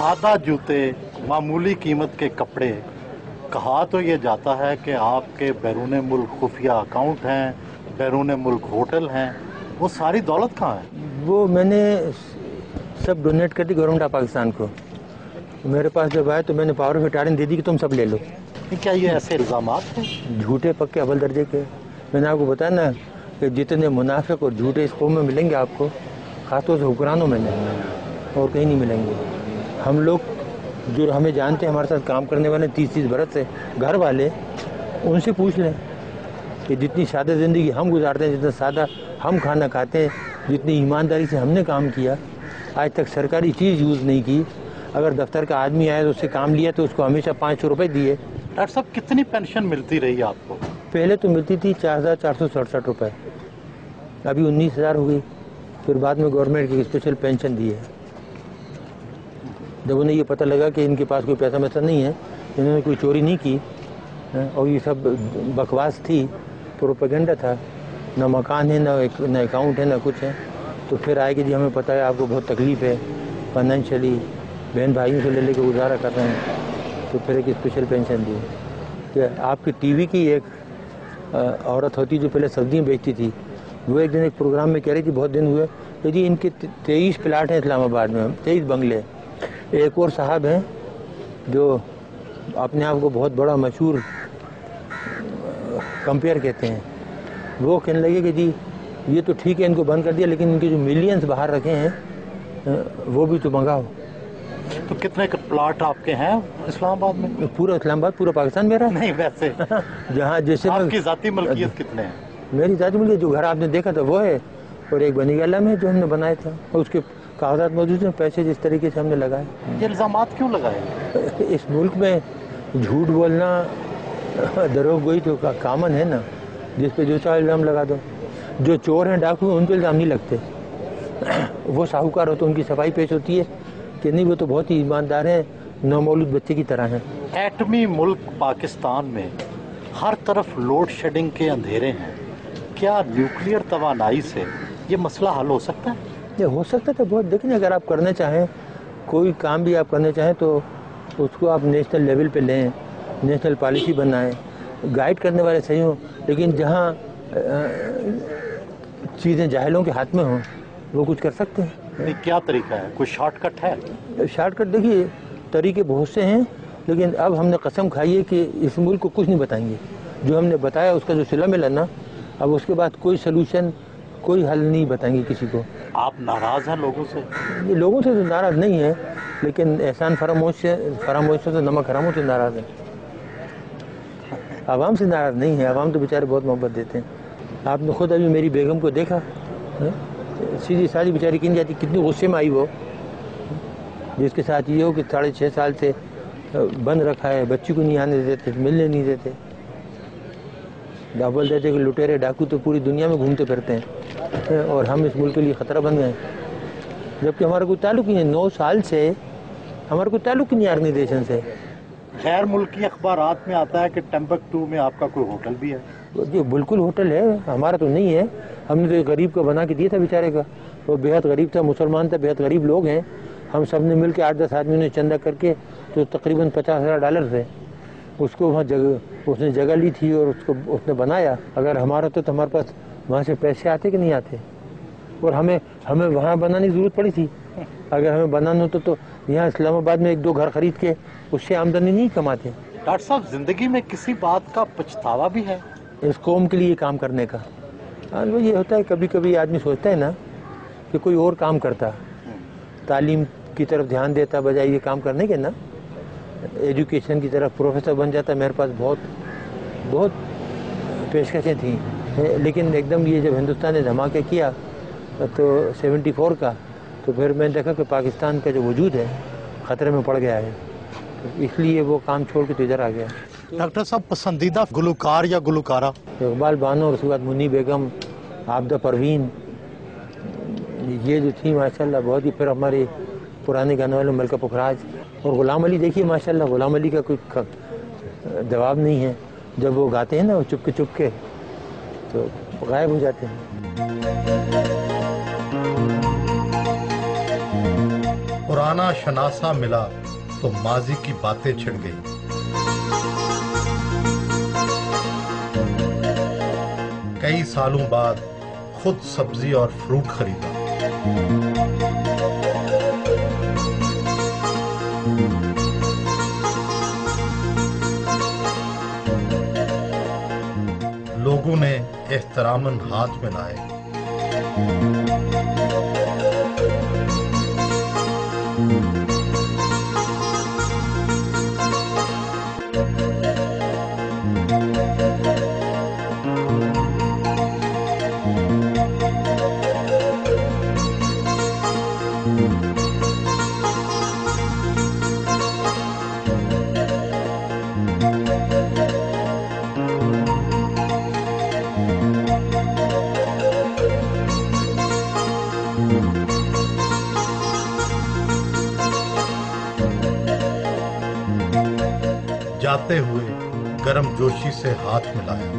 सादा जूते, मामूली कीमत के कपड़े, कहा तो ये जाता है कि आपके बैरून मुल्क खुफिया अकाउंट हैं, बैरून मुल्क होटल हैं, वो सारी दौलत कहाँ है? वो मैंने सब डोनेट कर दी गवर्नमेंट ऑफ पाकिस्तान को। मेरे पास जब आए तो मैंने पावर ऑफ अटॉर्नी दे दी कि तुम सब ले लो। क्या ये ऐसे इल्ज़ामात हैं? झूठे पक्के अव्वल दर्जे के। मैंने आपको बताया ना कि जितने मुनाफिक और झूठे इस कौम में मिलेंगे आपको, खासतौर से हुक्मरानों में नहीं, और कहीं नहीं मिलेंगे। हम लोग जो हमें जानते हैं, हमारे साथ काम करने वाले 30-30 बरस से घर वाले, उनसे पूछ लें कि जितनी सादा ज़िंदगी हम गुजारते हैं, जितना सादा हम खाना खाते हैं, जितनी ईमानदारी से हमने काम किया, आज तक सरकारी चीज़ यूज़ नहीं की। अगर दफ्तर का आदमी आया तो उससे काम लिया तो उसको हमेशा 500 रुपये दिए। डॉक्टर साहब, कितनी पेंशन मिलती रही आपको? पहले तो मिलती थी 4,467 रुपये, अभी 19,000 हो गई। फिर बाद में गवर्नमेंट की स्पेशल पेंशन दी है। जब उन्हें ये पता लगा कि इनके पास कोई पैसा वैसा नहीं है, इन्होंने कोई चोरी नहीं की और ये सब बकवास थी, प्रोपेगेंडा था, ना मकान है, ना अकाउंट है, ना कुछ है, तो फिर आए कि जी हमें पता है आपको बहुत तकलीफ है फाइनेंशियली, बहन भाइयों से ले लेकर गुजारा कर रहे हैं, तो फिर एक स्पेशल पेंशन दी। कि आपकी टीवी की एक औरत होती जो पहले सब्जियाँ बेचती थी, वो एक दिन एक प्रोग्राम में कह रही थी, बहुत दिन हुए, तो जी इनके 23 प्लाट हैं इस्लामाबाद में, 23 बंगले। एक और साहब हैं जो अपने आप को बहुत बड़ा मशहूर कंपेयर कहते हैं, वो कहने लगे कि जी ये तो ठीक है इनको बंद कर दिया, लेकिन इनके जो मिलियंस बाहर रखे हैं वो भी तो मंगाओ। तो कितने प्लाट आपके हैं इस्लामाबाद में? पूरा इस्लामाबाद, पूरा पाकिस्तान मेरा नहीं, वैसे जहाँ जैसे आपकी ज़ाती मलकियत कितने हैं? मेरी ज़ाती मलकियत जो घर आपने देखा था वो है, और एक बनी गला में जो हमने बनाया था, और उसके कागजात मौजूद हैं, पैसे जिस तरीके से हमने लगाए। ये इल्ज़ामात क्यों लगाए? इस मुल्क में झूठ बोलना दरोगोई तो कामन है ना, जिस पे जो चाहे इल्ज़ाम लगा दो। जो चोर हैं, डाकू हैं, उन पर इल्ज़ाम नहीं लगते। वो साहूकार हो तो उनकी सफाई पेश होती है कि नहीं वो तो बहुत ही ईमानदार हैं, नौमौलूद बच्चे की तरह हैं। एटमी मुल्क पाकिस्तान में हर तरफ लोड शेडिंग के अंधेरे हैं, क्या न्यूक्लियर तवानाई से ये मसला हल हो सकता है? ये हो सकता है तो बहुत, लेकिन अगर आप करना चाहें, कोई काम भी आप करना चाहें तो उसको आप नेशनल लेवल पे लें, नेशनल पॉलिसी बनाएं, गाइड करने वाले सही हों, लेकिन जहाँ चीज़ें जाहिलों के हाथ में हों वो कुछ कर सकते हैं। नहीं, क्या तरीका है? कोई शॉर्टकट है? शॉर्टकट देखिए, तरीके बहुत से हैं, लेकिन अब हमने कसम खाई है कि इस मुल्क को कुछ नहीं बताएंगे। जो हमने बताया उसका जो सिला मिला ना, अब उसके बाद कोई सलूशन, कोई हल नहीं बताएंगे किसी को। आप नाराज़ हैं लोगों से? ये लोगों से तो नाराज़ नहीं है, लेकिन एहसान फरामोश से तो नमक हरामों से नाराज़ है। आवाम से नाराज़ नहीं है, आवाम तो बेचारे बहुत मोहब्बत देते हैं। आपने खुद अभी मेरी बेगम को देखा, सीधी सादी बेचारी किन जाती, कितनी गुस्से में आई वो, जिसके साथ ये हो कि 6.5 साल से बंद रखा है, बच्ची को नहीं आने देते, मिलने नहीं देते। बोल देते कि लुटेरे डाकू तो पूरी दुनिया में घूमते फिरते हैं और हम इस मुल्क के लिए ख़तरा बन गए, जबकि हमारा कोई ताल्लुक नहीं है। 9 साल से हमारा कोई ताल्लुक नहीं है ऑर्गेनाइजेशन से। गैर मुल्की अखबारात में आता है कि टम्बकटू में आपका कोई होटल भी है। जी बिल्कुल होटल है, हमारा तो नहीं है। हमने तो एक गरीब को बना के दिया था बेचारे का, वो बेहद गरीब था, मुसलमान था, बेहद गरीब लोग हैं। हम सब ने मिल के 8-10 आदमियों ने चंदा करके, तो तकरीबन $50,000 थे, उसको वहाँ उसने जगह ली थी और उसको उसने बनाया। अगर हमारा तो हमारे पास वहाँ से पैसे आते कि नहीं आते, और हमें वहाँ बनाने की ज़रूरत पड़ी थी। अगर हमें बनाना होता तो यहाँ इस्लामाबाद में 1-2 घर खरीद के उससे आमदनी नहीं कमाते। डॉक्टर साहब, ज़िंदगी में किसी बात का पछतावा भी है? इस कौम के लिए काम करने का। हाँ, वो ये होता है, कभी कभी आदमी सोचता है ना कि कोई और काम करता, तालीम की तरफ ध्यान देता बजाय ये काम करने के ना, एजुकेशन की तरफ प्रोफेसर बन जाता। मेरे पास बहुत पेशकशें थी, लेकिन एकदम ये जब हिंदुस्तान ने धमाके किया तो 74 का, तो फिर मैंने देखा कि पाकिस्तान का जो वजूद है ख़तरे में पड़ गया है, तो इसलिए वो काम छोड़ के तो इधर आ गया। डॉक्टर साहब, पसंदीदा गुलकार या गुलकारा? इकबाल बानो, और उसके बाद मुन्नी बेगम, आबदा परवीन, ये जो थी माशाल्लाह बहुत ही। फिर हमारे पुराने गाने वाले मलका पुखराज और गुलाम अली। देखिए माशाल्लाह गुलाम अली का कोई जवाब नहीं है, जब वो गाते हैं ना वो चुपके तो गायब हो जाते हैं। पुराना शनासा मिला तो माजी की बातें छिड़ गई। कई सालों बाद खुद सब्जी और फ्रूट खरीदा। लोगों ने एहतरामन हाथ मिलाए। जाते हुए गर्म जोशी से हाथ मिलाया।